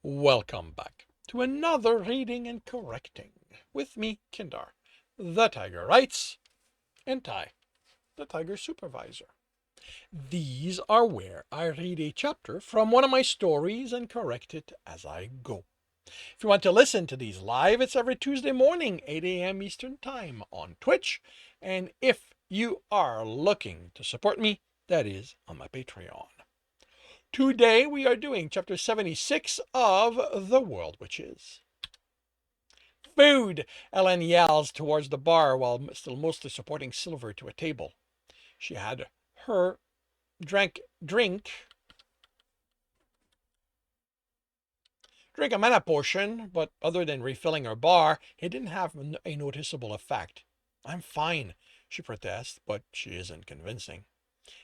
Welcome back to another reading and correcting with me, Kindar, the Tiger Writes, and Ty, the Tiger Supervisor. These are where I read a chapter from one of my stories and correct it as I go. If you want to listen to these live, it's every Tuesday morning, 8 a.m. Eastern Time on Twitch. And if you are looking to support me, that is on my Patreon. Today we are doing chapter 76 of The World Witches. Food! Ellen yells towards the bar while still mostly supporting Silver to a table. She had her drink a mana potion, but other than refilling her bar, it didn't have a noticeable effect. I'm fine, she protests, but she isn't convincing.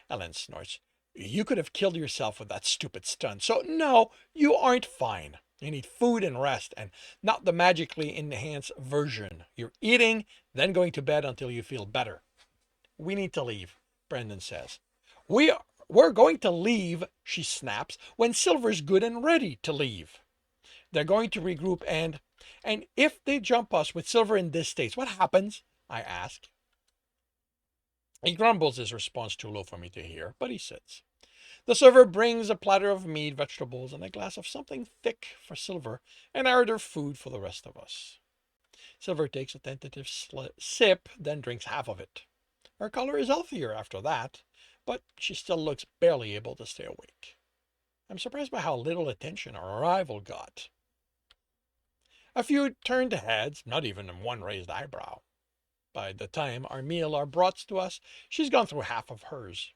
Ellen snorts. You could have killed yourself with that stupid stunt. So no, you aren't fine. You need food and rest, and not the magically enhanced version. You're eating, then going to bed until you feel better. We need to leave, Brendan says. We're going to leave, she snaps, when Silver's good and ready to leave. They're going to regroup and if they jump us with Silver in this state, what happens? I ask. He grumbles, his response too low for me to hear, but he sits. The server brings a platter of meat, vegetables, and a glass of something thick for Silver, and I order food for the rest of us. Silver takes a tentative sip, then drinks half of it. Her color is healthier after that, but she still looks barely able to stay awake. I'm surprised by how little attention our arrival got. A few turned heads, not even one raised eyebrow. By the time our meal are brought to us, she's gone through half of hers.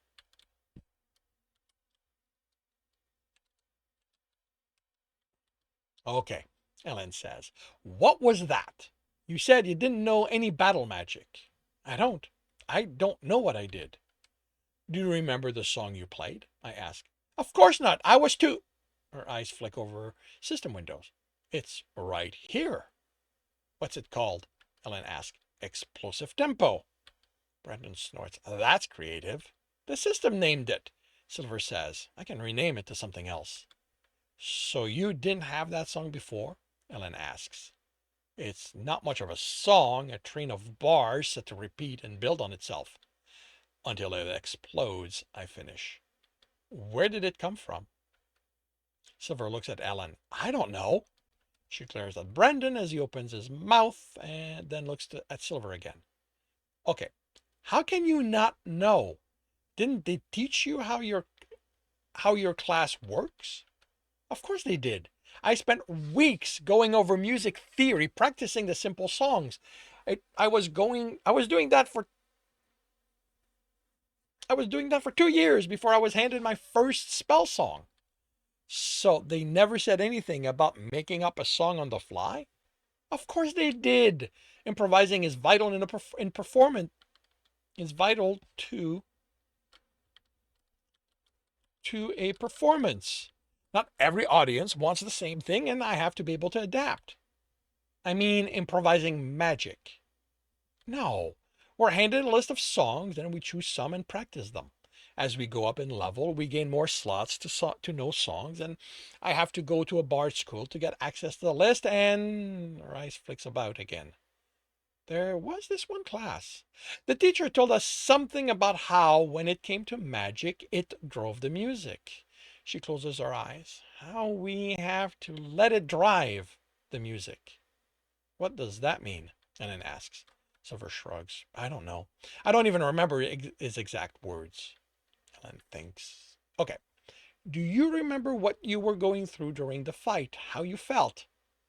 Okay, Ellen says. What was that? You said you didn't know any battle magic. I don't. I don't know what I did. Do you remember the song you played? I ask. Of course not. I was too. Her eyes flick over system windows. It's right here. What's it called? Ellen asks. Explosive Tempo. Brendan snorts. That's creative. The system named it, Silver says. I can rename it to something else. So you didn't have that song before? Ellen asks. It's not much of a song, a train of bars set to repeat and build on itself. Until it explodes, I finish. Where did it come from? Silver looks at Ellen. I don't know. She glares at Brendan as he opens his mouth and then looks at Silver again. Okay, how can you not know? Didn't they teach you how your class works? Of course they did. I spent weeks going over music theory, practicing the simple songs. I was doing that for 2 years before I was handed my first spell song. So they never said anything about making up a song on the fly? Of course they did. Improvising is vital in performance. Is vital to a performance. Not every audience wants the same thing, and I have to be able to adapt. I mean, improvising magic. No, we're handed a list of songs, and we choose some and practice them. As we go up in level, we gain more slots to know songs, and I have to go to a bard school to get access to the list, and her eyes flicks about again. There was this one class. The teacher told us something about how, when it came to magic, it drove the music. She closes her eyes. How we have to let it drive the music. What does that mean? Ellen asks. Silver shrugs. I don't know. I don't even remember his exact words. Ellen thinks. Okay. Do you remember what you were going through during the fight? How you felt?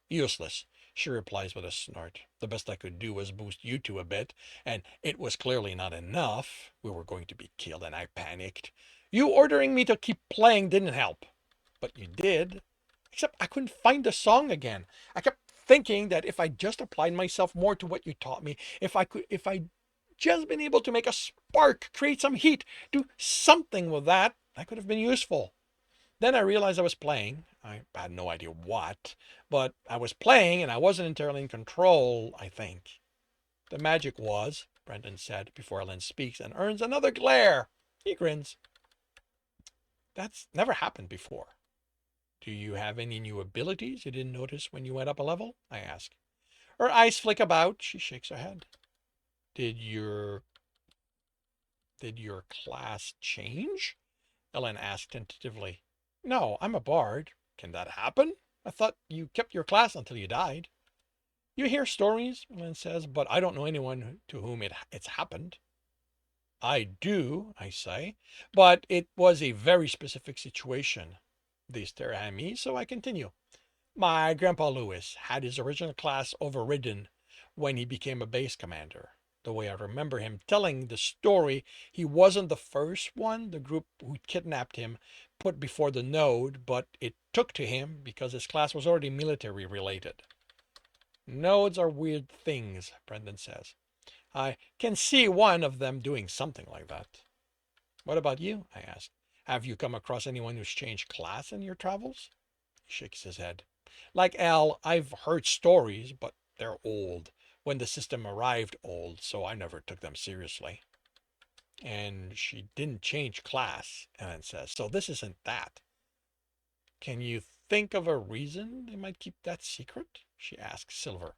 Useless, she replies with a snort. The best I could do was boost you two a bit, and it was clearly not enough. We were going to be killed, and I panicked. You ordering me to keep playing didn't help. But you did. Except I couldn't find the song again. I kept thinking that if I just applied myself more to what you taught me, if I just been able to make a spark, create some heat, do something with that, I could have been useful. Then I realized I was playing. I had no idea what, but I was playing and I wasn't entirely in control, I think. The magic was, Brendan said before Ellen speaks and earns another glare. He grins. That's never happened before. Do you have any new abilities you didn't notice when you went up a level? I ask. Her eyes flick about. She shakes her head. Did your did your class change? Ellen asked tentatively. No, I'm a bard. Can that happen? I thought you kept your class until you died. You hear stories, Ellen says, but I don't know anyone to whom it's happened. I do, I say, but it was a very specific situation. They stare at me, so I continue. My grandpa Lewis had his original class overridden when he became a base commander. The way I remember him telling the story, he wasn't the first one the group who kidnapped him put before the node, but it took to him because his class was already military related. Nodes are weird things, Brendan says. I can see one of them doing something like that. What about you? I ask. Have you come across anyone who's changed class in your travels? He shakes his head. Like Al, I've heard stories, but they're old. When the system arrived old, so I never took them seriously. And she didn't change class, Ellen says, so this isn't that. Can you think of a reason they might keep that secret? She asks Silver.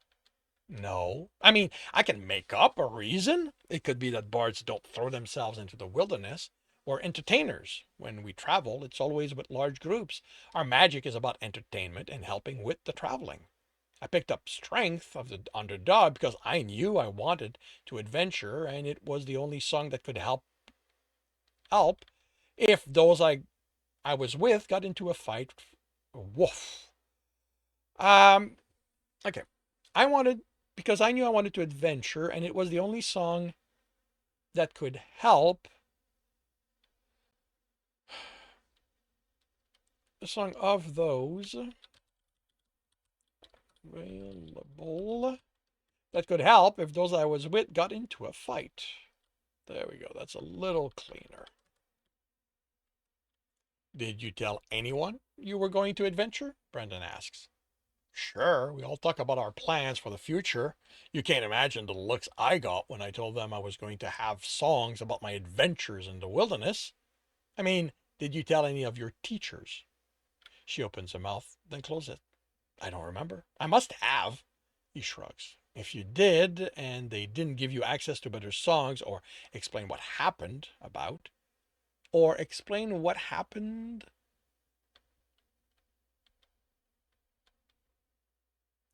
No. I mean, I can make up a reason. It could be that bards don't throw themselves into the wilderness. We're entertainers. When we travel, it's always with large groups. Our magic is about entertainment and helping with the traveling. I picked up strength of the underdog because I knew I wanted to adventure, and it was the only song that could help if those I was with got into a fight. Woof. Um, okay. I wanted because I knew I wanted to adventure, and it was the only song that could help. The song of those available that could help if those I was with got into a fight. There we go. That's a little cleaner. Did you tell anyone you were going to adventure? Brendan asks. Sure, we all talk about our plans for the future. You can't imagine the looks I got when I told them I was going to have songs about my adventures in the wilderness. I mean, did you tell any of your teachers? She opens her mouth, then closes it. I don't remember. I must have. He shrugs. If you did, and they didn't give you access to better songs or explain what happened about, or explain what happened,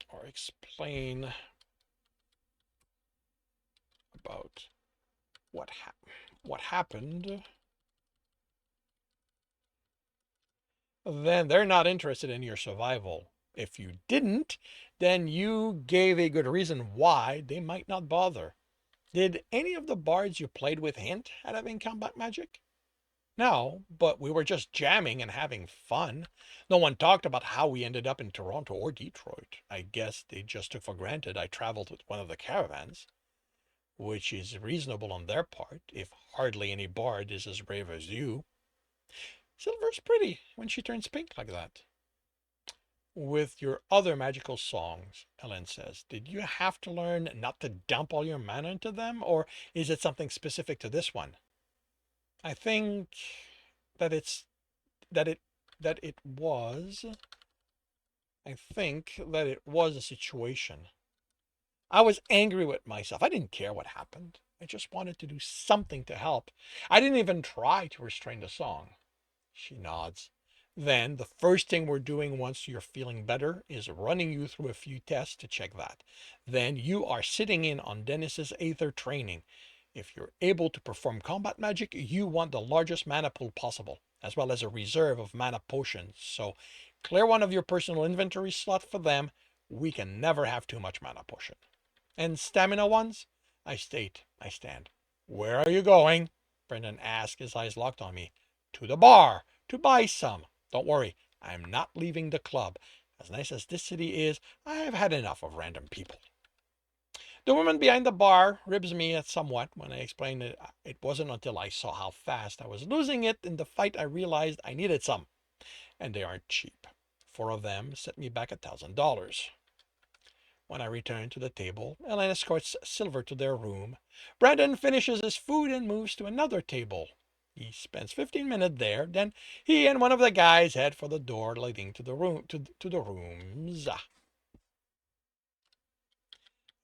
or explain about what happened, then they're not interested in your survival. If you didn't, then you gave a good reason why they might not bother. Did any of the bards you played with hint at having combat magic? No, but we were just jamming and having fun. No one talked about how we ended up in Toronto or Detroit. I guess they just took for granted I traveled with one of the caravans, which is reasonable on their part, if hardly any bard is as brave as you. Silver's pretty when she turns pink like that. With your other magical songs, Ellen says, did you have to learn not to dump all your mana into them, or is it something specific to this one? I think that it's that it that it was I think that it was a situation. I was angry with myself. I didn't care what happened. I just wanted to do something to help. I didn't even try to restrain the song. She nods. Then the first thing we're doing once you're feeling better is running you through a few tests to check that. Then you are sitting in on Dennis's Aether training. If you're able to perform combat magic, you want the largest mana pool possible, as well as a reserve of mana potions. So clear one of your personal inventory slot for them. We can never have too much mana potion. And stamina ones? I stand. Where are you going? Brendan asked, his eyes locked on me. To the bar, to buy some. Don't worry, I'm not leaving the club. As nice as this city is, I've had enough of random people. The woman behind the bar ribs me somewhat when I explain that it wasn't until I saw how fast I was losing it in the fight I realized I needed some. And they aren't cheap. 4 of them set me back $1,000. When I return to the table, Ellen escorts Silver to their room. Brandon finishes his food and moves to another table. He spends 15 minutes there. Then he and one of the guys head for the door leading to the room to the rooms.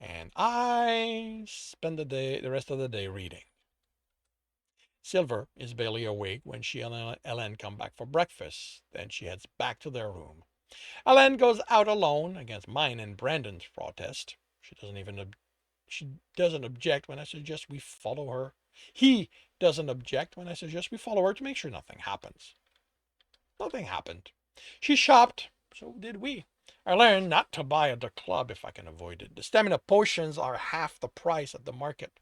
And I spend the rest of the day reading. Silver is barely awake when she and Ellen come back for breakfast. Then she heads back to their room. Ellen goes out alone against mine and Brandon's protest. She doesn't object when I suggest we follow her. He doesn't object when I suggest we follow her to make sure nothing happens. Nothing happened. She shopped, so did we. I learned not to buy at the club if I can avoid it. The stamina potions are half the price at the market.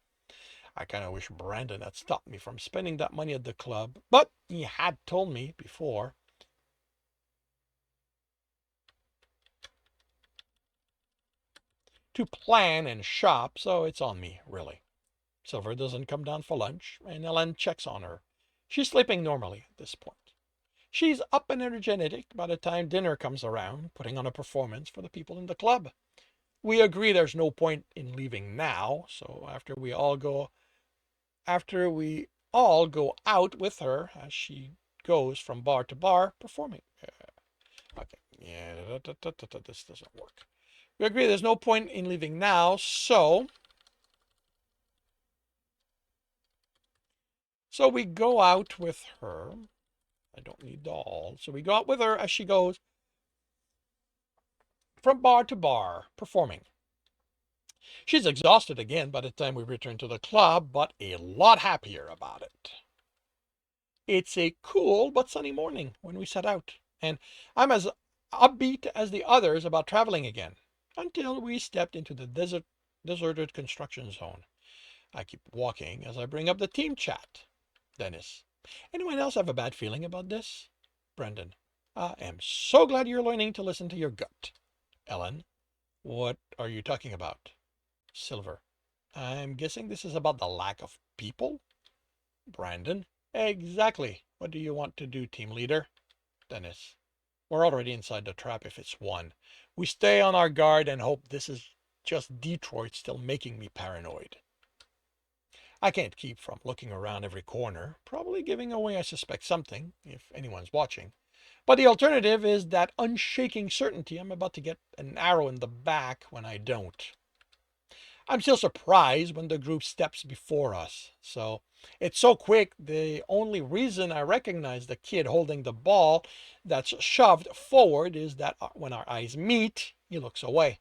I kind of wish Brandon had stopped me from spending that money at the club, but he had told me before. To plan and shop, so it's on me, really. Silver doesn't come down for lunch, and Ellen checks on her. She's sleeping normally at this point. She's up and energetic by the time dinner comes around, putting on a performance for the people in the club. We agree there's no point in leaving now, so after we all go out with her as she goes from bar to bar performing. Okay, yeah, this doesn't work. We agree there's no point in leaving now, so we go out with her. I don't need doll. So we go out with her as she goes from bar to bar performing. She's exhausted again by the time we return to the club, but a lot happier about it. It's a cool but sunny morning when we set out, and I'm as upbeat as the others about traveling again, until we stepped into the deserted construction zone. I keep walking as I bring up the team chat. Dennis, anyone else have a bad feeling about this? Brendan, I am so glad you're learning to listen to your gut. Ellen, what are you talking about? Silver, I'm guessing this is about the lack of people? Brandon, exactly. What do you want to do, team leader? Dennis, we're already inside the trap if it's one. We stay on our guard and hope this is just Detroit still making me paranoid. I can't keep from looking around every corner, probably giving away I suspect something, if anyone's watching. But the alternative is that unshaking certainty I'm about to get an arrow in the back when I don't. I'm still surprised when the group steps before us. So it's so quick, the only reason I recognize the kid holding the ball that's shoved forward is that when our eyes meet, he looks away.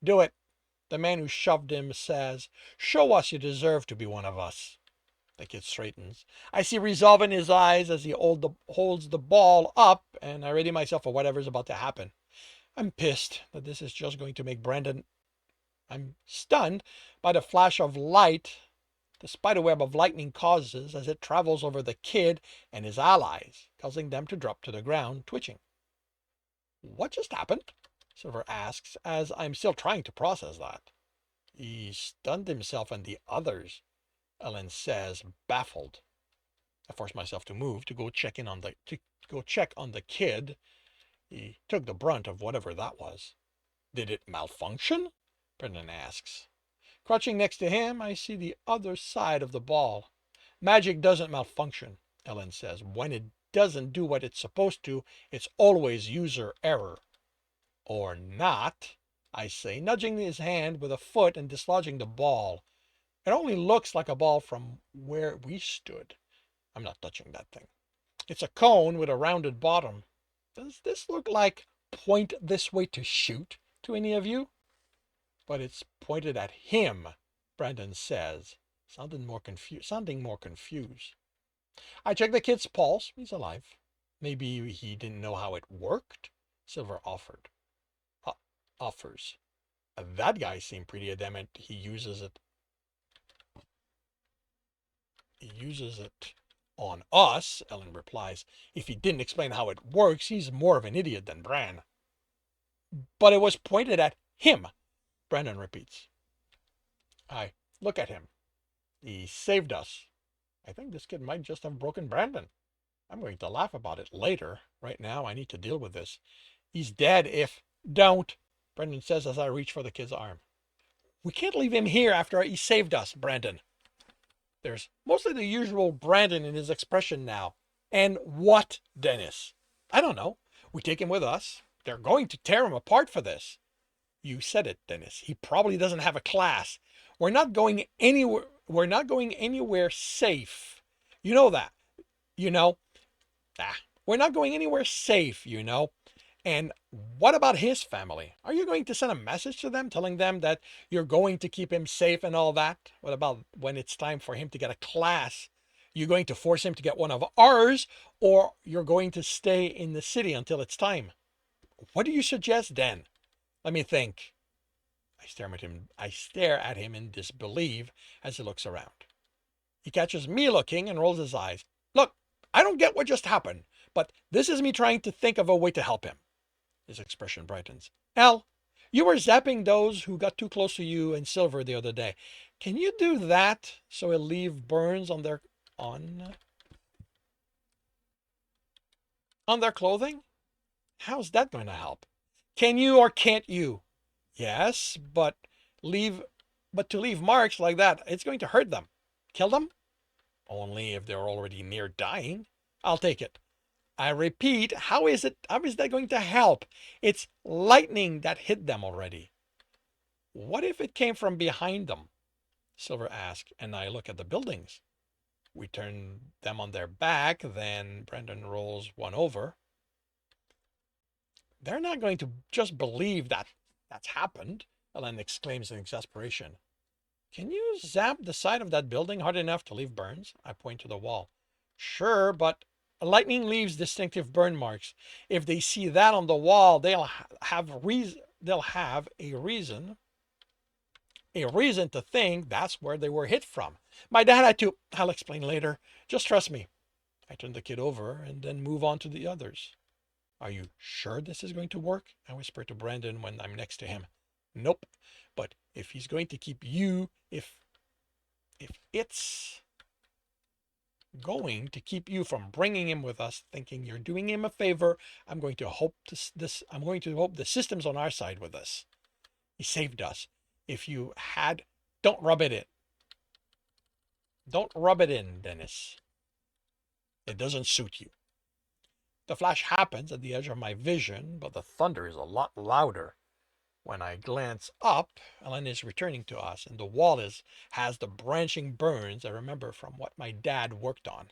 Do it. The man who shoved him says, "Show us you deserve to be one of us." The kid straightens. I see resolve in his eyes as he holds the ball up, and I ready myself for whatever's about to happen. I'm pissed that this is just going to make Brandon. I'm stunned by the flash of light the spiderweb of lightning causes as it travels over the kid and his allies, causing them to drop to the ground, twitching. What just happened? Silver asks, as I'm still trying to process that. He stunned himself and the others, Ellen says, baffled. I force myself to move to go check on the kid. He took the brunt of whatever that was. Did it malfunction? Brendan asks. Crouching next to him, I see the other side of the ball. Magic doesn't malfunction, Ellen says. When it doesn't do what it's supposed to, it's always user error. Or not, I say, nudging his hand with a foot and dislodging the ball. It only looks like a ball from where we stood. I'm not touching that thing. It's a cone with a rounded bottom. Does this look like point this way to shoot to any of you? But it's pointed at him, Brandon says, sounding more confused. I check the kid's pulse. He's alive. Maybe he didn't know how it worked, Silver offers. That guy seemed pretty adamant he uses it. He uses it on us, Ellen replies. If he didn't explain how it works, he's more of an idiot than Bran. But it was pointed at him, Brandon repeats. I look at him. He saved us. I think this kid might just have broken Brandon. I'm going to laugh about it later. Right now, I need to deal with this. He's dead if... Don't, Brendan says as I reach for the kid's arm. We can't leave him here after he saved us, Brandon. There's mostly the usual Brandon in his expression now. And what, Dennis? I don't know. We take him with us. They're going to tear him apart for this. You said it, Dennis. He probably doesn't have a class. We're not going anywhere. We're not going anywhere safe. You know that. You know. Ah, we're not going anywhere safe, you know. And what about his family? Are you going to send a message to them telling them that you're going to keep him safe and all that? What about when it's time for him to get a class? You're going to force him to get one of ours, or you're going to stay in the city until it's time? What do you suggest then? Let me think. I stare at him in disbelief as he looks around. He catches me looking and rolls his eyes. Look, I don't get what just happened, but this is me trying to think of a way to help him. His expression brightens. Al, you were zapping those who got too close to you and Silver the other day. Can you do that so it'll leave burns on their clothing? How's that going to help? Can you or can't you? Yes, but to leave marks like that, it's going to hurt them. Kill them? Only if they're already near dying. I'll take it. I repeat, how is that going to help? It's lightning that hit them already. What if it came from behind them? Silver asked, and I look at the buildings. We turn them on their back, then Brendan rolls one over. They're not going to just believe that that's happened, Ellen exclaims in exasperation. Can you zap the side of that building hard enough to leave burns? I point to the wall. Sure, but lightning leaves distinctive burn marks. If they see that on the wall, they'll have a reason to think that's where they were hit from. My dad had to. I'll explain later. Just trust me. I turn the kid over and then move on to the others. Are you sure this is going to work? I whisper to Brandon when I'm next to him. Nope. But if he's going to keep you, if it's going to keep you from bringing him with us, thinking you're doing him a favor, I'm going to hope the system's on our side with this. He saved us. If you had, don't rub it in. Don't rub it in, Dennis. It doesn't suit you. The flash happens at the edge of my vision, but the thunder is a lot louder. When I glance up, Ellen is returning to us, and the wall has the branching burns I remember from what my dad worked on.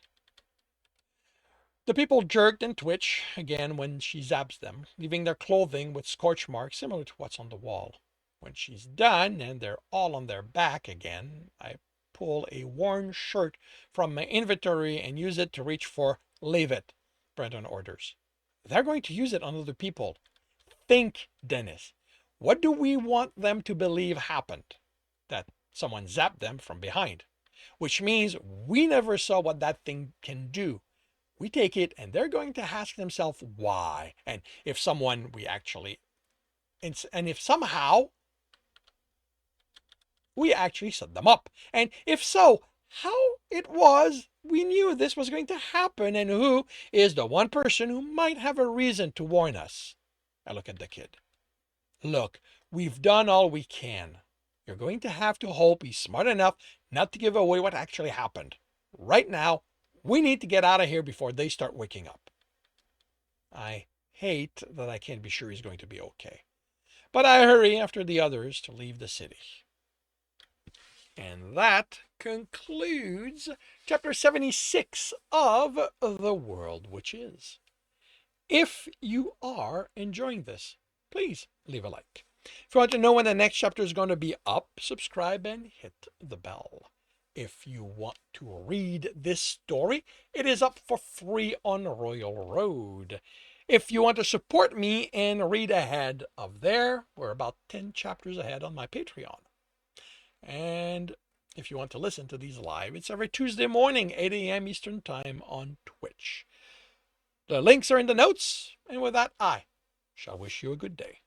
The people jerked and twitch again when she zaps them, leaving their clothing with scorch marks similar to what's on the wall. When she's done and they're all on their back again, I pull a worn shirt from my inventory and use it to reach for leave it, Brendan orders. They're going to use it on other people. Think, Dennis. What do we want them to believe happened? That someone zapped them from behind. Which means we never saw what that thing can do. We take it and they're going to ask themselves why. And if somehow we actually set them up. And if so, how it was we knew this was going to happen and who is the one person who might have a reason to warn us. I look at the kid. Look, we've done all we can. You're going to have to hope he's smart enough not to give away what actually happened. Right now, we need to get out of here before they start waking up. I hate that I can't be sure he's going to be okay. But I hurry after the others to leave the city. And that concludes chapter 76 of The World Which Is. If you are enjoying this, please leave a like. If you want to know when the next chapter is going to be up, subscribe and hit the bell. If you want to read this story, it is up for free on Royal Road. If you want to support me and read ahead of there, we're about 10 chapters ahead on my Patreon. And if you want to listen to these live, it's every Tuesday morning, 8 a.m. Eastern Time on Twitch. The links are in the notes, and with that, I shall wish you a good day.